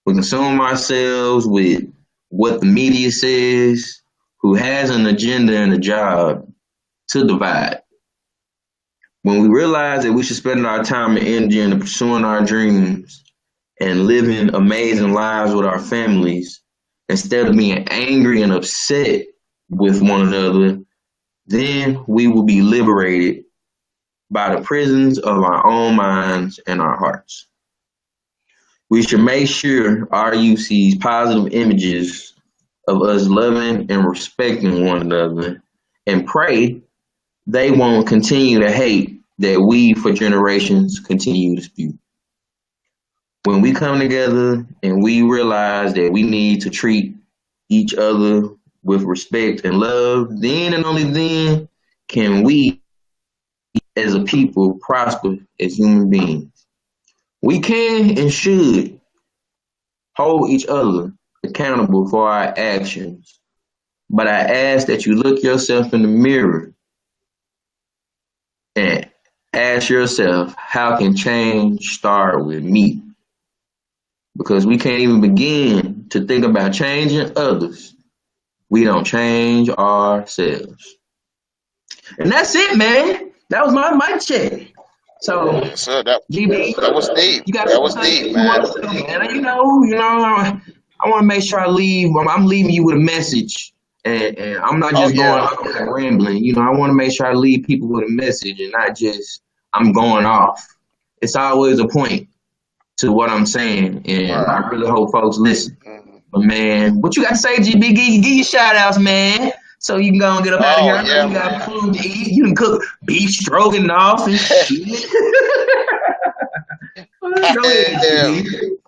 We consume ourselves with what the media says, who has an agenda and a job to divide. When we realize that we should spend our time and energy into pursuing our dreams and living amazing lives with our families instead of being angry and upset with one another, then we will be liberated by the prisons of our own minds and our hearts. We should make sure our youth sees positive images of us loving and respecting one another and pray they won't continue to hate that we for generations continue to spew. When we come together and we realize that we need to treat each other with respect and love, then and only then can we as a people prosper as human beings. We can and should hold each other accountable for our actions, but I ask that you look yourself in the mirror and ask yourself, how can change start with me? Because we can't even begin to think about changing others. We don't change ourselves. And that's it, man. That was my mic check. So, Yes, sir. That GB, that was deep. you got That was something deep, you man. want to say, man? I want to make sure I leave. I'm leaving you with a message, and I'm not Oh just going yeah. off and rambling. I want to make sure I leave people with a message, and not just I'm going off. It's always a point to what I'm saying, and Right. I really hope folks listen. Hmm. But man, what you got to say, GB? Give your shout outs, man. So you can go and get up out of Oh here. I know yeah, you got man. food to eat. You can cook beef stroganoff and shit. Go ahead, Yeah. GB.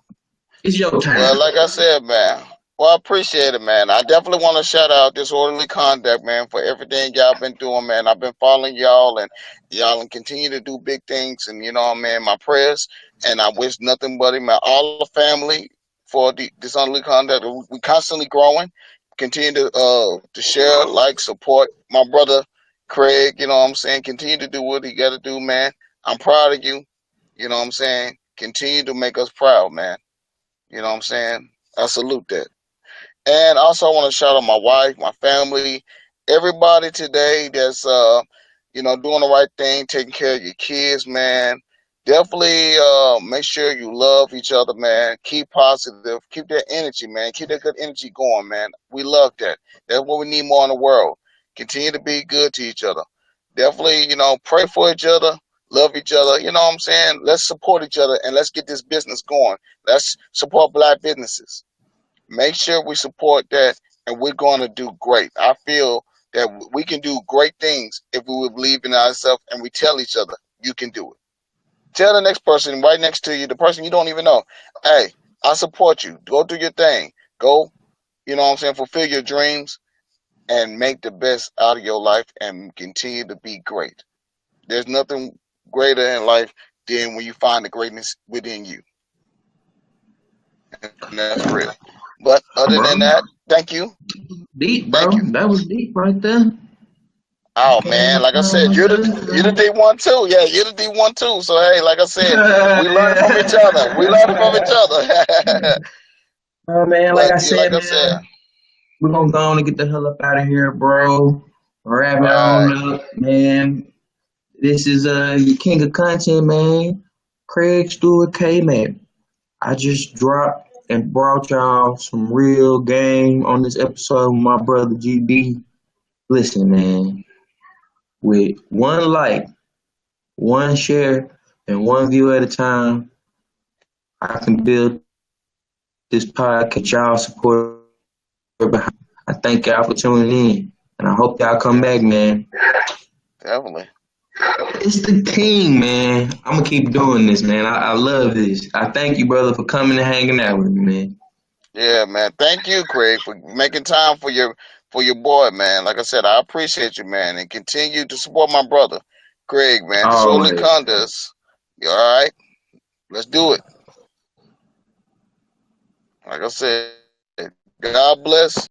It's your Well, time. like I said, man. Well, I appreciate it, man. I definitely want to shout out Disorderly Conduct, man, for everything y'all been doing, man. I've been following y'all, and y'all and continue to do big things. And man, my prayers, and I wish nothing but man, all the family for the Disorderly Conduct. We constantly growing. Continue to share, like, support my brother Craig. You know what I'm saying? Continue to do what he got to do, man. I'm proud of you. You know what I'm saying? Continue to make us proud, man. You know what I'm saying? I salute that. And also, I want to shout out my wife, my family, everybody today that's doing the right thing, taking care of your kids, man. Definitely make sure you love each other, man. Keep positive, keep that energy, man. Keep that good energy going, man. We love that. That's what we need more in the world. Continue to be good to each other. Definitely, pray for each other, love each other. You know what I'm saying? Let's support each other and let's get this business going. Let's support black businesses. Make sure we support that, and we're going to do great. I feel that we can do great things if we would believe in ourselves and we tell each other, you can do it. Tell the next person right next to you, the person you don't even know, hey, I support you. Go do your thing. Go, fulfill your dreams and make the best out of your life and continue to be great. There's nothing. greater in life than when you find the greatness within you, and that's real. But other than bro. that, thank you, Deep, thank you. bro. That was deep right there. Oh Came man, up like I on said, my you're the sister. D one too. Yeah, you're the D one too. So hey, like I said, we learning from each other. We learning from each other. Oh man, like But I yeah, said, like I said, man, we're gonna go on and get the hell up out of here, bro. Wrap it on right. up, man. This is your king of content, man. Craig Stewart K man. I just dropped and brought y'all some real game on this episode with my brother GB. Listen, man, with one like, one share, and one view at a time, I can build this podcast. Y'all support behind. I thank y'all for tuning in, and I hope y'all come back, man. Definitely. It's the king, man. I'm gonna keep doing this, man. I love this. I thank you, brother, for coming and hanging out with me, man. Yeah, man. Thank you, Craig, for making time for your boy, man. Like I said, I appreciate you, man, and continue to support my brother, Craig, man. Disorderly Always. conduct. You all right? Let's do it. Like I said, God bless.